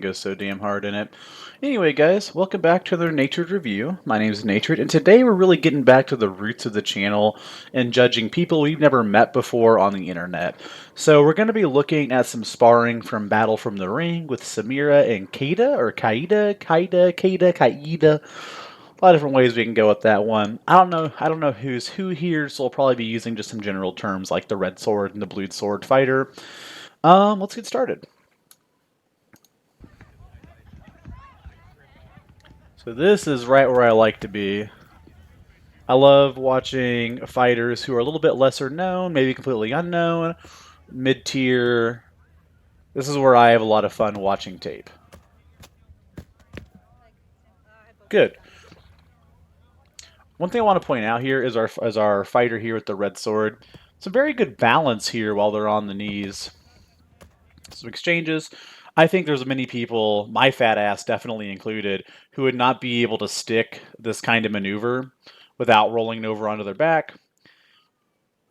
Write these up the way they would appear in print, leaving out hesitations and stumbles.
Goes so damn hard in it. Anyway, guys, welcome back to another Natred review. My name is Natred, and today we're really getting back to the roots of the channel and judging people we've never met before on the internet. So we're going to be looking at some sparring from Battle from the Ring with Samira and Kaida, or Kaida. A lot of different ways we can go with that one. I don't know who's who here, so we'll probably be using just some general terms like the red sword and the blue sword fighter. Let's get started. So this is right where I like to be. I love watching fighters who are a little bit lesser known, maybe completely unknown, mid-tier. This is where I have a lot of fun watching tape. Good. One thing I want to point out here is our fighter here with the red sword. Some very good balance here while they're on the knees. Some exchanges. I think there's many people, my fat ass definitely included, who would not be able to stick this kind of maneuver without rolling over onto their back.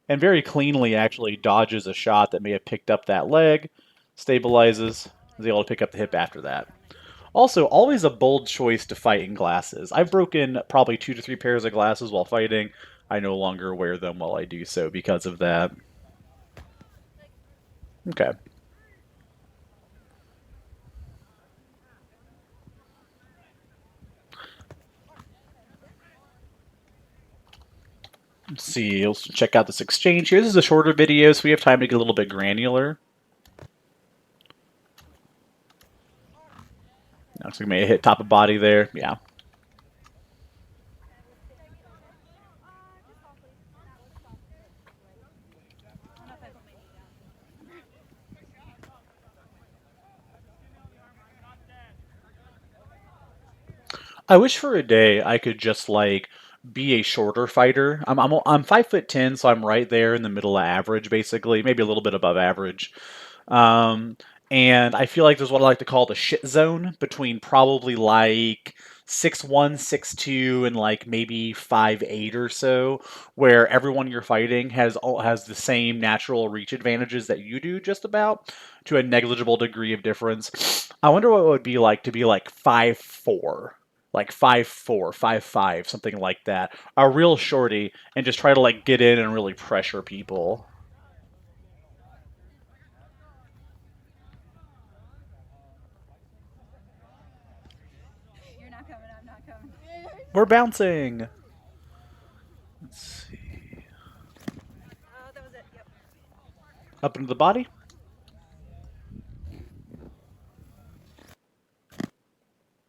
And very cleanly actually dodges a shot that may have picked up that leg, stabilizes, is able to pick up the hip after that. Also, always a bold choice to fight in glasses. I've broken probably 2 to 3 pairs of glasses while fighting. I no longer wear them while I do so because of that. Okay. Let's see, let's check out this exchange here. This is a shorter video, so we have time to get a little bit granular. Looks like we may have hit top of body there. Yeah. I wish for a day I could just like be a shorter fighter. I'm 5'10", so I'm right there in the middle of average, basically, maybe a little bit above average. Um, and I feel like there's what I like to call the shit zone between probably like 6'1", 6'2", and like maybe 5'8" or so, where everyone you're fighting has the same natural reach advantages that you do, just about to a negligible degree of difference. I wonder what it would be like to be like 5'4", like 5'4", 5'5", something like that, a real shorty, and just try to like get in and really pressure people. You're not coming, I'm not coming. We're bouncing. Let's see. Oh, that was it. Yep. Up into the body.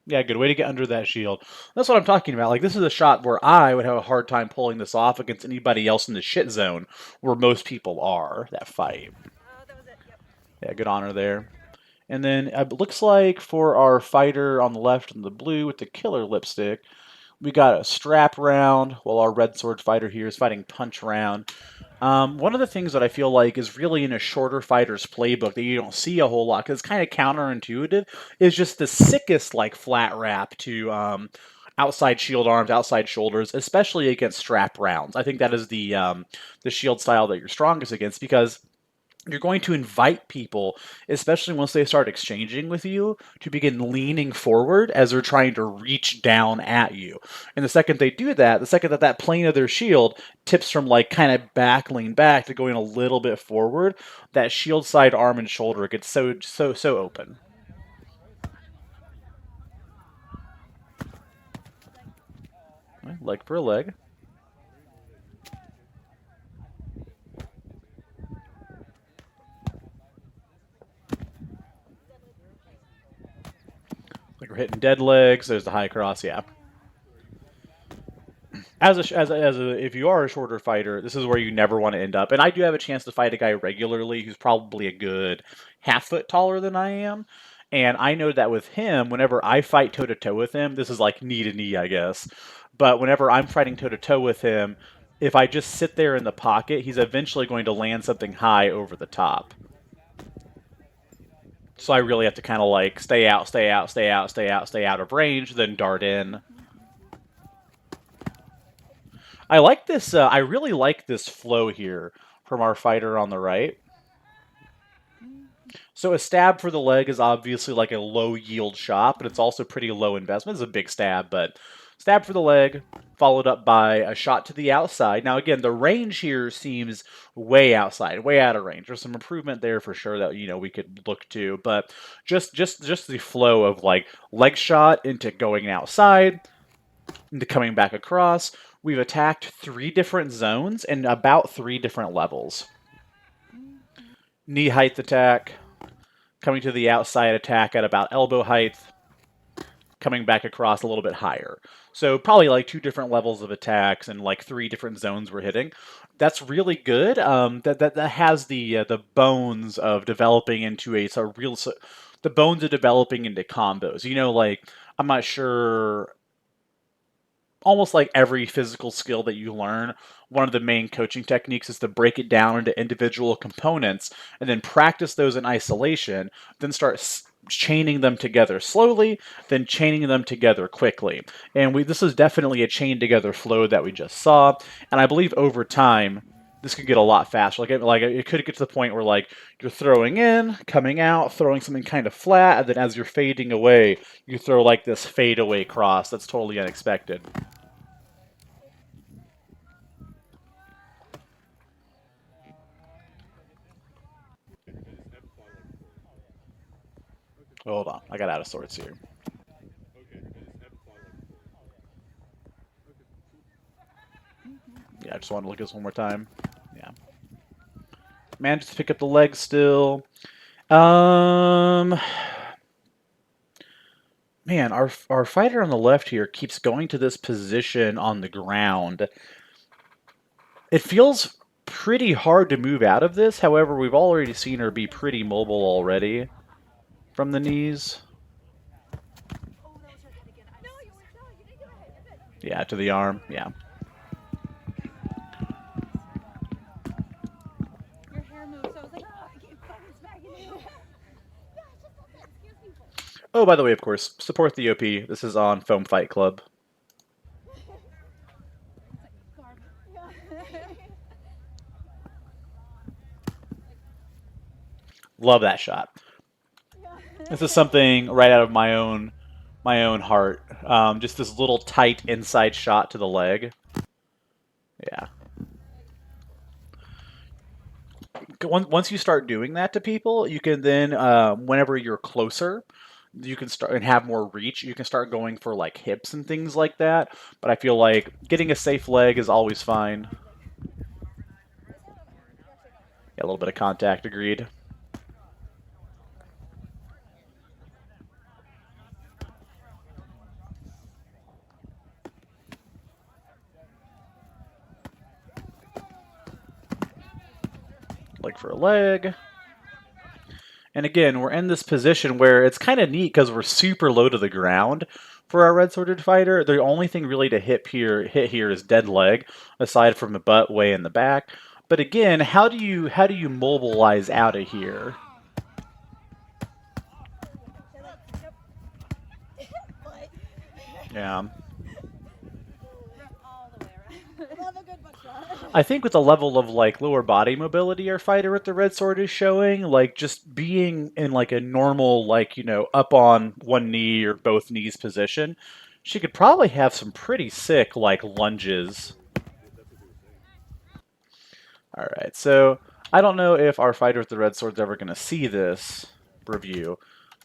Yeah, good way to get under that shield. That's what I'm talking about. Like, this is a shot where I would have a hard time pulling this off against anybody else in the shit zone, where most people are, that fight. Oh, that was it. Yep. Yeah, good honor there. And then it looks like for our fighter on the left in the blue with the killer lipstick, we got a strap round, while our red sword fighter here is fighting punch round. One of the things that I feel like is really in a shorter fighter's playbook that you don't see a whole lot, because it's kind of counterintuitive, is just the sickest like flat wrap to outside shield arms, outside shoulders, especially against strap rounds. I think that is the shield style that you're strongest against, because you're going to invite people, especially once they start exchanging with you, to begin leaning forward as they're trying to reach down at you. And the second they do that, the second that that plane of their shield tips from like kind of back, lean back to going a little bit forward, that shield side arm and shoulder gets so open. Leg for a leg. Like we're hitting dead legs. There's the high cross. Yeah. If you are a shorter fighter, this is where you never want to end up. And I do have a chance to fight a guy regularly who's probably a good half foot taller than I am. And I know that with him, whenever I fight toe to toe with him, this is like knee to knee, I guess. But whenever I'm fighting toe to toe with him, if I just sit there in the pocket, he's eventually going to land something high over the top. So I really have to kind of like stay out, stay out, stay out, stay out, stay out of range, then dart in. I like this. I really like this flow here from our fighter on the right. So a stab for the leg is obviously like a low yield shot, but it's also pretty low investment. It's a big stab, but stab for the leg, followed up by a shot to the outside. Now again, the range here seems way outside, way out of range. There's some improvement there for sure that we could look to, but just the flow of like leg shot into going outside, into coming back across. We've attacked 3 different zones and about 3 different levels. Knee height attack, coming to the outside attack at about elbow height, coming back across a little bit higher. So probably like 2 different levels of attacks and like 3 different zones we're hitting. That's really good. That has the bones of developing into a real the bones of developing into combos. Like I'm not sure. Almost like every physical skill that you learn, one of the main coaching techniques is to break it down into individual components and then practice those in isolation, then start chaining them together slowly, then chaining them together quickly. And this is definitely a chain together flow that we just saw, and I believe over time this could get a lot faster. Like it could get to the point where like you're throwing in, coming out, throwing something kind of flat, and then as you're fading away, you throw like this fade away cross that's totally unexpected. Hold on, I got out of sorts here. Yeah, I just want to look at this one more time. Yeah. Managed to pick up the leg still. Man, our fighter on the left here keeps going to this position on the ground. It feels pretty hard to move out of this. However, we've already seen her be pretty mobile already from the knees. Yeah, to the arm. Yeah. Your hair moved, so I was like, oh, I keep fucking smacking you. Oh, by the way, of course, support the OP. This is on Foam Fight Club. Love that shot. This is something right out of my own heart. Just this little tight inside shot to the leg. Yeah. Once you start doing that to people, you can then, whenever you're closer, you can start and have more reach. You can start going for like hips and things like that. But I feel like getting a safe leg is always fine. Yeah, a little bit of contact, agreed. Leg for a leg. And again, we're in this position where it's kind of neat because we're super low to the ground for our red sworded fighter. The only thing really to hit here is dead leg, aside from the butt way in the back. But again, how do you mobilize out of here? Yeah. I think with the level of like lower body mobility our fighter with the red sword is showing, like just being in like a normal like, up on one knee or both knees position, she could probably have some pretty sick like lunges. All right. So, I don't know if our fighter with the red sword's ever going to see this review,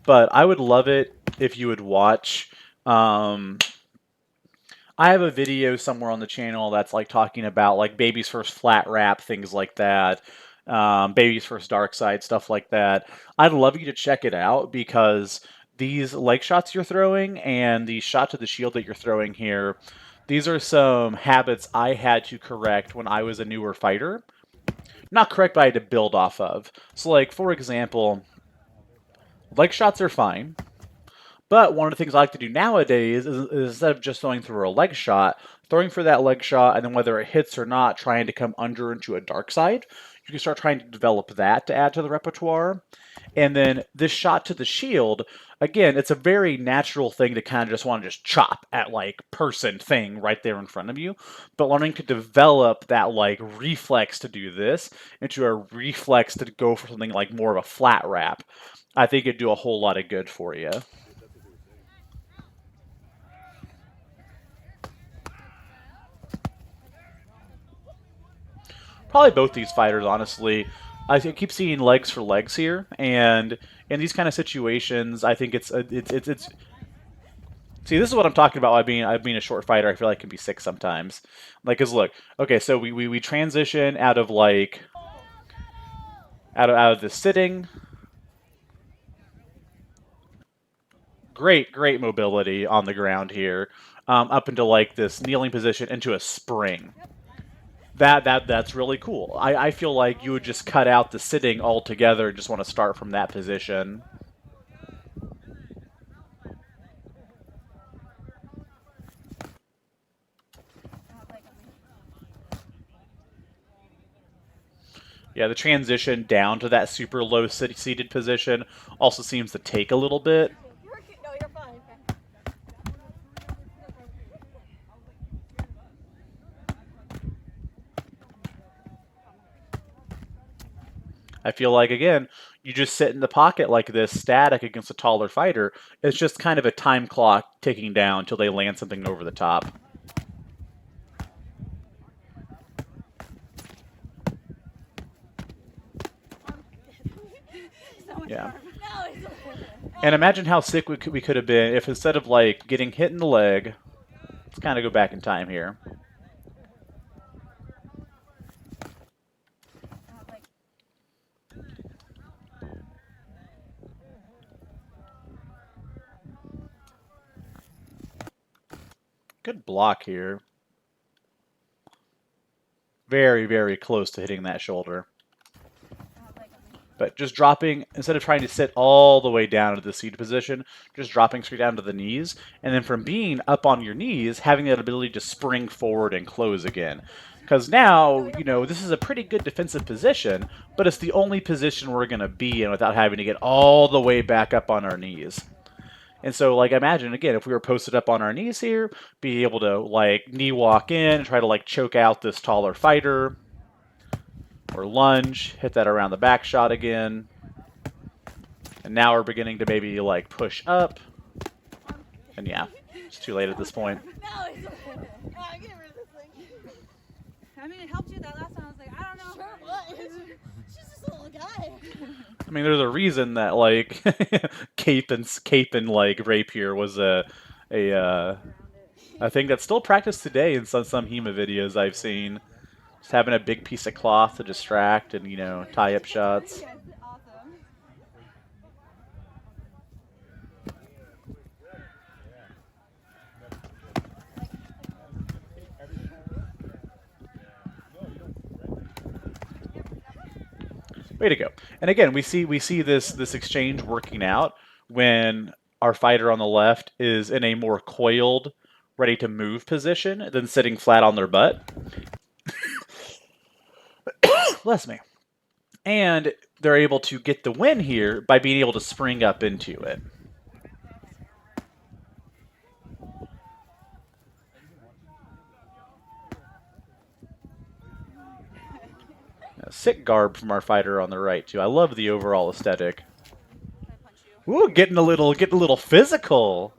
but I would love it if you would watch I have a video somewhere on the channel that's like talking about like baby's first flat wrap, things like that, baby's first dark side, stuff like that. I'd love you to check it out because these leg shots you're throwing and the shot to the shield that you're throwing here, these are some habits I had to correct when I was a newer fighter. Not correct, but I had to build off of. So, like, for example, leg shots are fine. But one of the things I like to do nowadays is instead of just throwing through a leg shot, throwing for that leg shot, and then whether it hits or not, trying to come under into a dark side. You can start trying to develop that to add to the repertoire. And then this shot to the shield, again, it's a very natural thing to kind of just want to just chop at like person thing right there in front of you. But learning to develop that like reflex to do this into a reflex to go for something like more of a flat wrap, I think it'd do a whole lot of good for you. Probably both these fighters, honestly. I keep seeing legs for legs here, and in these kind of situations, I think it's. See, this is what I'm talking about. By being a short fighter, I feel like it can be sick sometimes. Like, cause look, okay, so we transition out of like out of the sitting. Great mobility on the ground here, up into like this kneeling position into a spring. That's really cool. I feel like you would just cut out the sitting altogether and just want to start from that position. Yeah, the transition down to that super low seated position also seems to take a little bit. No, you're fine. I feel like, again, you just sit in the pocket like this, static against a taller fighter. It's just kind of a time clock ticking down until they land something over the top. Yeah. And imagine how sick we could have been if instead of like getting hit in the leg, let's kind of go back in time here. Good block here. Very close to hitting that shoulder. But just dropping, instead of trying to sit all the way down to the seated position, just dropping straight down to the knees. And then from being up on your knees, having that ability to spring forward and close again. Because now, this is a pretty good defensive position, but it's the only position we're going to be in without having to get all the way back up on our knees. And so, like, imagine, again, if we were posted up on our knees here, be able to, like, knee walk in and try to, like, choke out this taller fighter. Or lunge, hit that around the back shot again. And now we're beginning to maybe, like, push up. And yeah, it's too late at this point. I mean, it helped you that last time. I was like, I don't know. Sure, what? She's just a little guy. I mean, there's a reason that like cape and like rapier was a thing that's still practiced today in some HEMA videos I've seen. Just having a big piece of cloth to distract and tie up shots. Yes, awesome. Way to go! And again, we see this exchange working out when our fighter on the left is in a more coiled, ready to move position than sitting flat on their butt. Bless me. And they're able to get the win here by being able to spring up into it. Sick garb from our fighter on the right too. I love the overall aesthetic. Ooh, getting a little physical.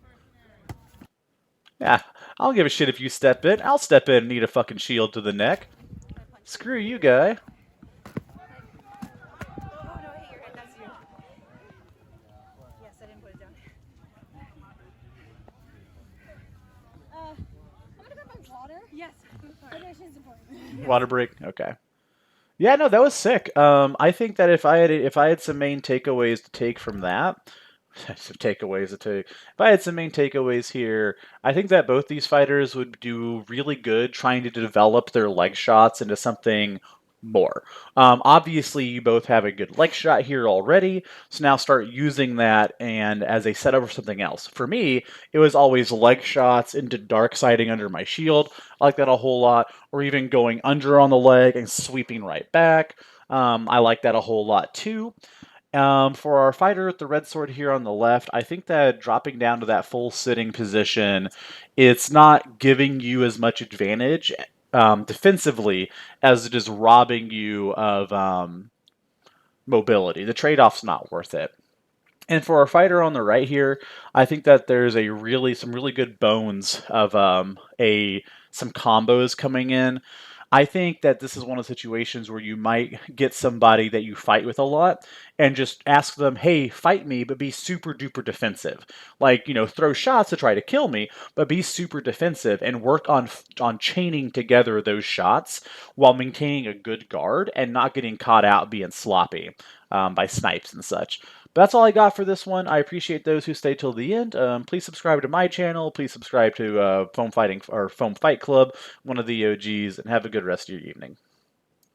Yeah, I don't give a shit if you step in. I'll step in and need a fucking shield to the neck. Screw you, guy. Yes. Water break. Okay. Yeah, no, that was sick. I think that if I had some main takeaways to take from that, some takeaways to take. If I had some main takeaways here, I think that both these fighters would do really good trying to develop their leg shots into something more. Obviously, you both have a good leg shot here already, so now start using that and as a setup for something else. For me, it was always leg shots into dark siding under my shield. I like that a whole lot, or even going under on the leg and sweeping right back. I like that a whole lot too. For our fighter with the red sword here on the left, I think that dropping down to that full sitting position, it's not giving you as much advantage defensively as it is robbing you of mobility. The trade-off's not worth it. And for our fighter on the right here, I think that there's some really good bones of a some combos coming in. I think that this is one of the situations where you might get somebody that you fight with a lot and just ask them, "Hey, fight me, but be super duper defensive. Like, throw shots to try to kill me, but be super defensive and work on chaining together those shots while maintaining a good guard and not getting caught out being sloppy by snipes and such." But that's all I got for this one. I appreciate those who stay till the end. Please subscribe to my channel. Please subscribe to Foam Fight Club, one of the OGs, and have a good rest of your evening.